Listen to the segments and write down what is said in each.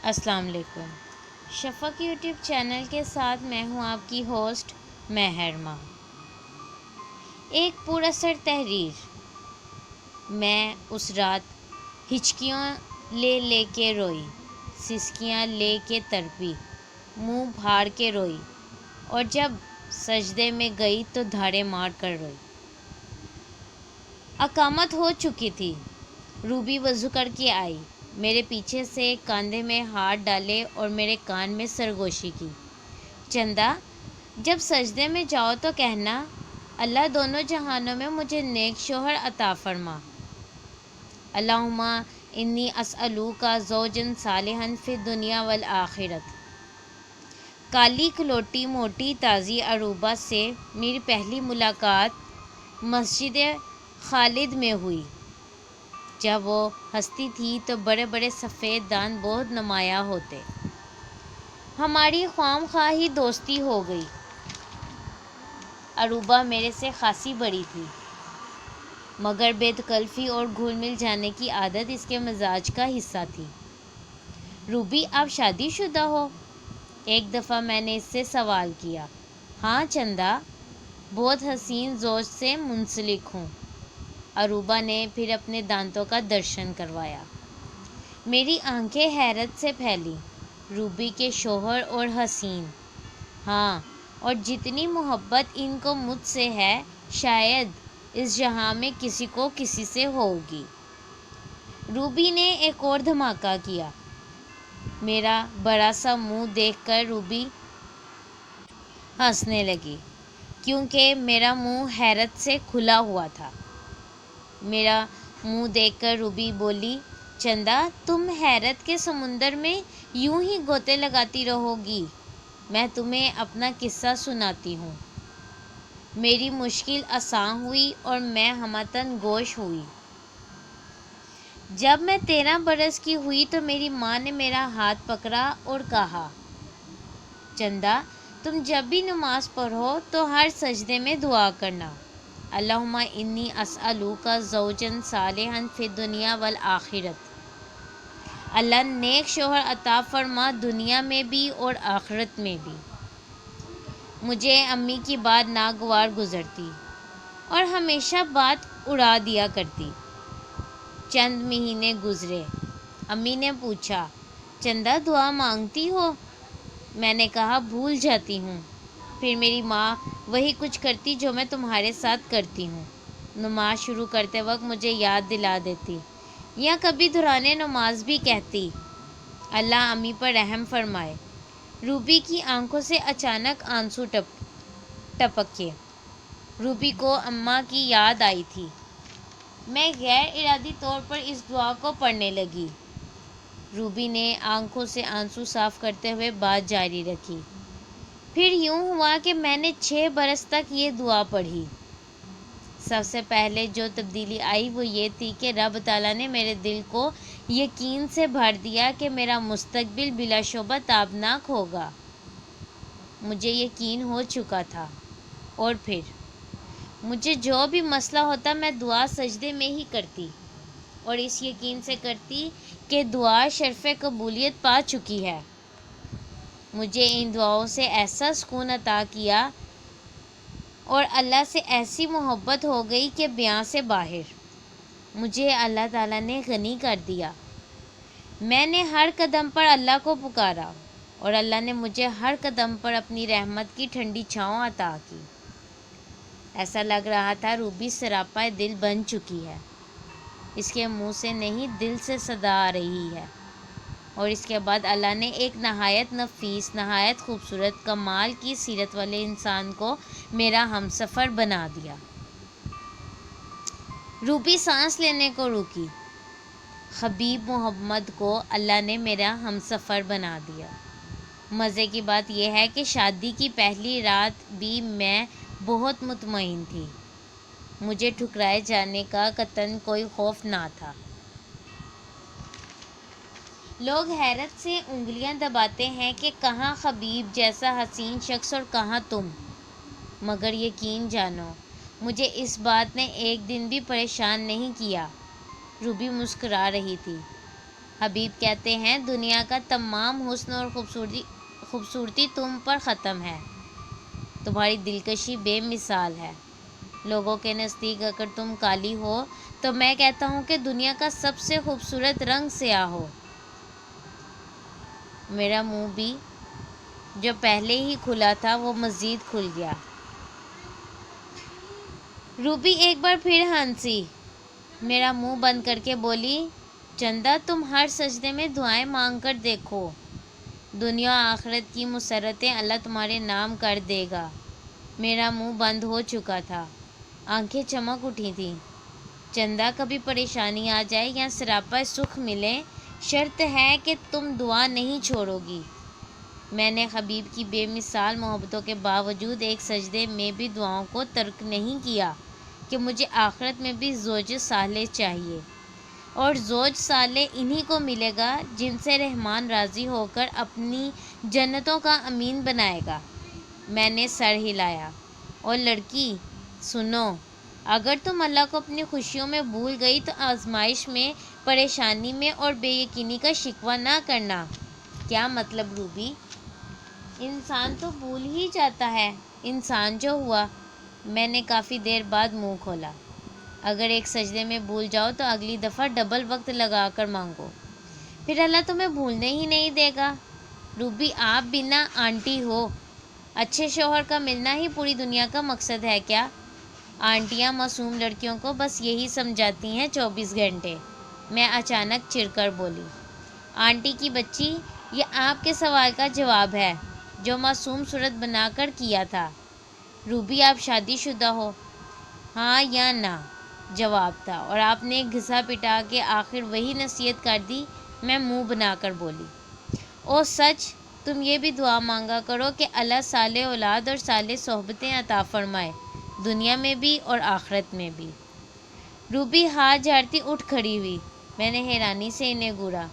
السلام علیکم۔ شفق YouTube channel کے ساتھ میں ہوں آپ کی ہوسٹ مہرما۔ ایک پر اثر تحریر۔ میں اس رات ہچکیاں لے لے کے روئی، سسکیاں لے کے تڑپی، منہ پھاڑ کے روئی، اور جب سجدے میں گئی تو دھاڑے مار کر روئی۔ اقامت ہو چکی تھی۔ روبی وضو کر کے آئی، میرے پیچھے سے کاندھے میں ہاتھ ڈالے اور میرے کان میں سرگوشی کی۔ چندا، جب سجدے میں جاؤ تو کہنا، اللہ دونوں جہانوں میں مجھے نیک شوہر عطا فرما۔ اللہم انی اسألوک زوجا صالحا فی الدنیا والآخرۃ۔ کالی کلوٹی موٹی تازی عروبہ سے میری پہلی ملاقات مسجد خالد میں ہوئی۔ جب وہ ہنستی تھی تو بڑے بڑے سفید دانت بہت نمایاں ہوتے۔ ہماری خواہ مخواہ دوستی ہو گئی۔ عروبہ میرے سے خاصی بڑی تھی، مگر بے تکلفی اور گھل مل جانے کی عادت اس کے مزاج کا حصہ تھی۔ روبی، آپ شادی شدہ ہو؟ ایک دفعہ میں نے اس سے سوال کیا۔ ہاں چندا، بہت حسین زوج سے منسلک ہوں۔ عروبہ نے پھر اپنے دانتوں کا درشن کروایا۔ میری آنکھیں حیرت سے پھیلیں۔ روبی کے شوہر اور حسین؟ ہاں، اور جتنی محبت ان کو مجھ سے ہے شاید اس جہاں میں کسی کو کسی سے ہوگی۔ روبی نے ایک اور دھماکہ کیا۔ میرا بڑا سا منہ دیکھ کر روبی ہنسنے لگی، کیونکہ میرا منہ حیرت سے کھلا ہوا تھا۔ میرا منہ دیکھ کر روبی بولی، چندا، تم حیرت کے سمندر میں یوں ہی گوتے لگاتی رہو گی؟ میں تمہیں اپنا قصہ سناتی ہوں۔ میری مشکل آسان ہوئی اور میں ہمتاً گوش ہوئی۔ جب میں 13 برس کی ہوئی تو میری ماں نے میرا ہاتھ پکڑا اور کہا، چندا، تم جب بھی نماز پڑھو تو ہر سجدے میں دعا کرنا، اللہم انی اسألوک زوجا صالحا فی الدنیا والآخرۃ۔ اللہ نیک شوہر عطا فرما، دنیا میں بھی اور آخرت میں بھی۔ مجھے امی کی بات ناگوار گزرتی اور ہمیشہ بات اڑا دیا کرتی۔ چند مہینے گزرے۔ امی نے پوچھا، چندا، دعا مانگتی ہو؟ میں نے کہا، بھول جاتی ہوں۔ پھر میری ماں وہی کچھ کرتی جو میں تمہارے ساتھ کرتی ہوں، نماز شروع کرتے وقت مجھے یاد دلا دیتی، یا کبھی دوران نماز بھی کہتی، اللہ امی پر رحم فرمائے۔ روبی کی آنکھوں سے اچانک آنسو ٹپکے۔ روبی کو اماں کی یاد آئی تھی۔ میں غیر ارادی طور پر اس دعا کو پڑھنے لگی۔ روبی نے آنکھوں سے آنسو صاف کرتے ہوئے بات جاری رکھی۔ پھر یوں ہوا کہ میں نے 6 برس تک یہ دعا پڑھی۔ سب سے پہلے جو تبدیلی آئی وہ یہ تھی کہ رب تعالیٰ نے میرے دل کو یقین سے بھر دیا کہ میرا مستقبل بلا شبہ تابناک ہوگا۔ مجھے یقین ہو چکا تھا، اور پھر مجھے جو بھی مسئلہ ہوتا میں دعا سجدے میں ہی کرتی، اور اس یقین سے کرتی کہ دعا شرف قبولیت پا چکی ہے۔ مجھے ان دعاؤں سے ایسا سکون عطا کیا اور اللہ سے ایسی محبت ہو گئی کہ بیان سے باہر۔ مجھے اللہ تعالیٰ نے غنی کر دیا۔ میں نے ہر قدم پر اللہ کو پکارا، اور اللہ نے مجھے ہر قدم پر اپنی رحمت کی ٹھنڈی چھاؤں عطا کی۔ ایسا لگ رہا تھا روبی سراپا دل بن چکی ہے۔ اس کے منہ سے نہیں، دل سے صدا آ رہی ہے۔ اور اس کے بعد اللہ نے ایک نہایت نفیس، نہایت خوبصورت، کمال کی سیرت والے انسان کو میرا ہمسفر بنا دیا۔ روبی سانس لینے کو رکی۔ حبیب محمد کو اللہ نے میرا ہمسفر بنا دیا۔ مزے کی بات یہ ہے کہ شادی کی پہلی رات بھی میں بہت مطمئن تھی۔ مجھے ٹھکرائے جانے کا قطعاً کوئی خوف نہ تھا۔ لوگ حیرت سے انگلیاں دباتے ہیں کہ کہاں حبیب جیسا حسین شخص اور کہاں تم، مگر یقین جانو، مجھے اس بات نے ایک دن بھی پریشان نہیں کیا۔ روبی مسکرا رہی تھی۔ حبیب کہتے ہیں دنیا کا تمام حسن اور خوبصورتی تم پر ختم ہے، تمہاری دلکشی بے مثال ہے۔ لوگوں کے نزدیک اگر تم کالی ہو تو میں کہتا ہوں کہ دنیا کا سب سے خوبصورت رنگ سیاہ ہو۔ میرا منہ بھی جو پہلے ہی کھلا تھا وہ مزید کھل گیا۔ روبی ایک بار پھر ہنسی، میرا منہ بند کر کے بولی، چندا تم ہر سجدے میں دعائیں مانگ کر دیکھو، دنیا و آخرت کی مسرتیں اللہ تمہارے نام کر دے گا۔ میرا منہ بند ہو چکا تھا، آنکھیں چمک اٹھی تھیں۔ چندا کبھی پریشانی آ جائے یا سراپا سکھ ملے، شرط ہے کہ تم دعا نہیں چھوڑو گی۔ میں نے حبیب کی بے مثال محبتوں کے باوجود ایک سجدے میں بھی دعاؤں کو ترک نہیں کیا کہ مجھے آخرت میں بھی زوج صالح چاہیے، اور زوج صالح انہی کو ملے گا جن سے رحمان راضی ہو کر اپنی جنتوں کا امین بنائے گا۔ میں نے سر ہلایا، اور لڑکی سنو، اگر تم اللہ کو اپنی خوشیوں میں بھول گئی تو آزمائش میں، پریشانی میں اور بے یقینی کا شکوہ نہ کرنا۔ کیا مطلب روبی؟ انسان تو بھول ہی جاتا ہے، انسان جو ہوا۔ میں نے کافی دیر بعد منہ کھولا، اگر ایک سجدے میں بھول جاؤ تو اگلی دفعہ ڈبل وقت لگا کر مانگو، پھر اللہ تمہیں بھولنے ہی نہیں دے گا۔ روبی آپ بھی نا آنٹی ہو، اچھے شوہر کا ملنا ہی پوری دنیا کا مقصد ہے کیا؟ آنٹیاں معصوم لڑکیوں کو بس یہی سمجھاتی ہیں 24 گھنٹے۔ میں اچانک چڑ کر بولی، آنٹی کی بچی، یہ آپ کے سوال کا جواب ہے جو معصوم صورت بنا کر کیا تھا۔ روبی آپ شادی شدہ ہو؟ ہاں یا نہ جواب تھا، اور آپ نے گھسا پٹا کے آخر وہی نصیحت کر دی۔ میں منہ بنا کر بولی، او سچ، تم یہ بھی دعا مانگا کرو کہ اللہ صالح اولاد اور صالح صحبتیں عطا فرمائے، دنیا میں بھی اور آخرت میں بھی۔ روبی ہاتھ جھاڑتی اٹھ کھڑی ہوئی۔ میں نے حیرانی سے انہیں گھورا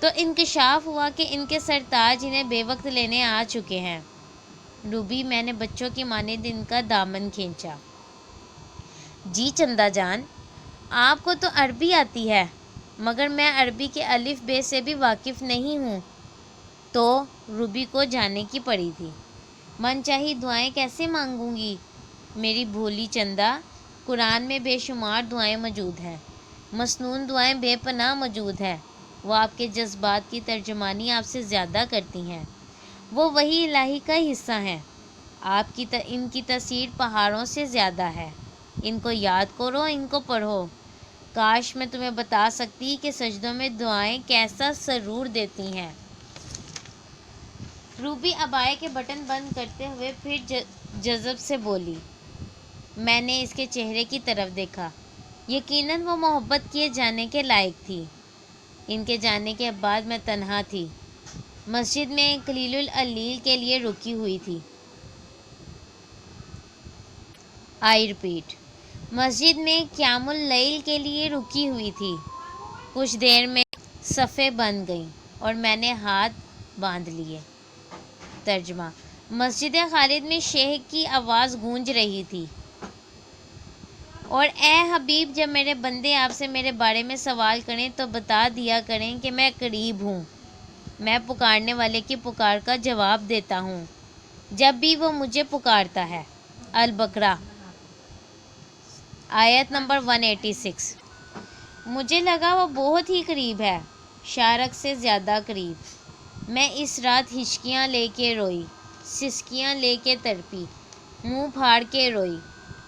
تو انکشاف ہوا کہ ان کے سرتاج انہیں بے وقت لینے آ چکے ہیں۔ روبی، میں نے بچوں کی مانند ان کا دامن کھینچا۔ جی چندا جان، آپ کو تو عربی آتی ہے، مگر میں عربی کے الف بے سے بھی واقف نہیں ہوں۔ تو روبی کو جانے کی پڑی تھی۔ من چاہی دعائیں کیسے مانگوں گی میری بھولی چندا؟ قرآن میں بے شمار دعائیں موجود ہیں، مسنون دعائیں بے پناہ موجود ہیں، وہ آپ کے جذبات کی ترجمانی آپ سے زیادہ کرتی ہیں، وہ وحی الہی کا حصہ ہیں، آپ کی ان کی تاثیر پہاڑوں سے زیادہ ہے۔ ان کو یاد کرو، ان کو پڑھو۔ کاش میں تمہیں بتا سکتی کہ سجدوں میں دعائیں کیسا سرور دیتی ہیں۔ روبی عبایا کے بٹن بند کرتے ہوئے پھر جذب سے بولی۔ میں نے اس کے چہرے کی طرف دیکھا، یقیناً وہ محبت کیے جانے کے لائق تھی۔ ان کے جانے کے بعد میں تنہا تھی، مسجد میں قلیل العلیل کے لیے رکی ہوئی تھی۔ آئی ریپیٹ، مسجد میں قیام اللیل کے لیے رکی ہوئی تھی۔ کچھ دیر میں صفیں بن گئیں اور میں نے ہاتھ باندھ لیے۔ ترجمہ: مسجد خالد میں شیخ کی آواز گونج رہی تھی، اور اے حبیب، جب میرے بندے آپ سے میرے بارے میں سوال کریں تو بتا دیا کریں کہ میں قریب ہوں، میں پکارنے والے کی پکار کا جواب دیتا ہوں جب بھی وہ مجھے پکارتا ہے۔ البقرہ آیت نمبر 186۔ مجھے لگا وہ بہت ہی قریب ہے، شارک سے زیادہ قریب۔ میں اس رات ہچکیاں لے کے روئی، سسکیاں لے کے تڑپی، منہ پھاڑ کے روئی،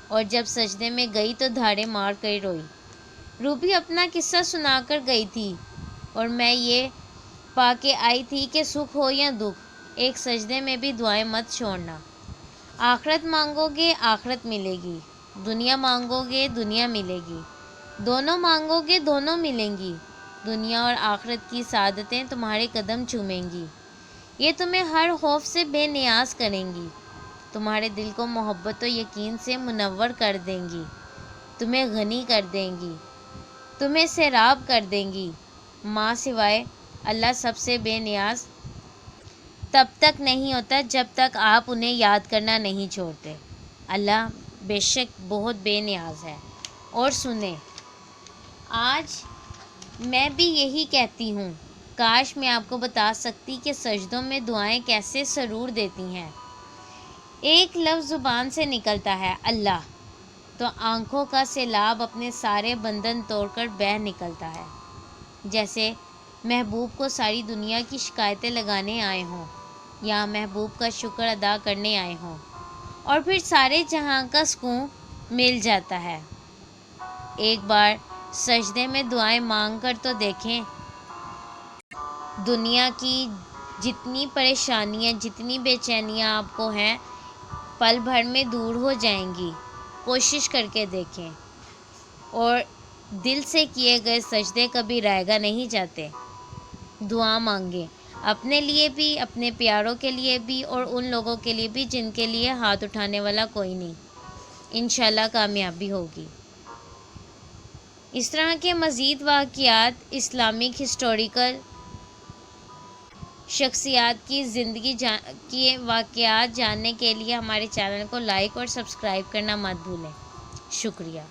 اور جب سجدے میں گئی تو دھاڑے مار کر روئی۔ روبی اپنا قصہ سنا کر گئی تھی، اور میں یہ پا کے آئی تھی کہ سکھ ہو یا دکھ، ایک سجدے میں بھی دعائیں مت چھوڑنا۔ آخرت مانگو گے آخرت ملے گی، دنیا مانگو گے دنیا ملے گی، دونوں مانگو گے دونوں ملیں گی، دنیا اور آخرت کی سعادتیں تمہارے قدم چومیں گی، یہ تمہیں ہر خوف سے بے نیاز کریں گی، تمہارے دل کو محبت و یقین سے منور کر دیں گی، تمہیں غنی کر دیں گی، تمہیں سیراب کر دیں گی۔ ماں سوائے اللہ سب سے بے نیاز تب تک نہیں ہوتا جب تک آپ انہیں یاد کرنا نہیں چھوڑتے۔ اللہ بے شک بہت بے نیاز ہے۔ اور سنیں، آج میں بھی یہی کہتی ہوں، کاش میں آپ کو بتا سکتی کہ سجدوں میں دعائیں کیسے سرور دیتی ہیں۔ ایک لفظ زبان سے نکلتا ہے اللہ، تو آنکھوں کا سیلاب اپنے سارے بندھن توڑ کر بہہ نکلتا ہے، جیسے محبوب کو ساری دنیا کی شکایتیں لگانے آئے ہوں یا محبوب کا شکر ادا کرنے آئے ہوں، اور پھر سارے جہاں کا سکون مل جاتا ہے۔ ایک بار سجدے میں دعائیں مانگ کر تو دیکھیں، دنیا کی جتنی پریشانیاں، جتنی بے چینیاں آپ کو ہیں، پل بھر میں دور ہو جائیں گی۔ کوشش کر کے دیکھیں، اور دل سے کیے گئے سجدے کبھی رائگاں نہیں جاتے۔ دعا مانگیں، اپنے لیے بھی، اپنے پیاروں کے لیے بھی، اور ان لوگوں کے لیے بھی جن کے لیے ہاتھ اٹھانے والا کوئی نہیں۔ انشاءاللہ کامیابی ہوگی۔ اس طرح کے مزید واقعات، اسلامک ہسٹوریکل شخصیات کی زندگی کے واقعات جاننے کے لیے ہمارے چینل کو لائک اور سبسکرائب کرنا مت بھولیں۔ شکریہ۔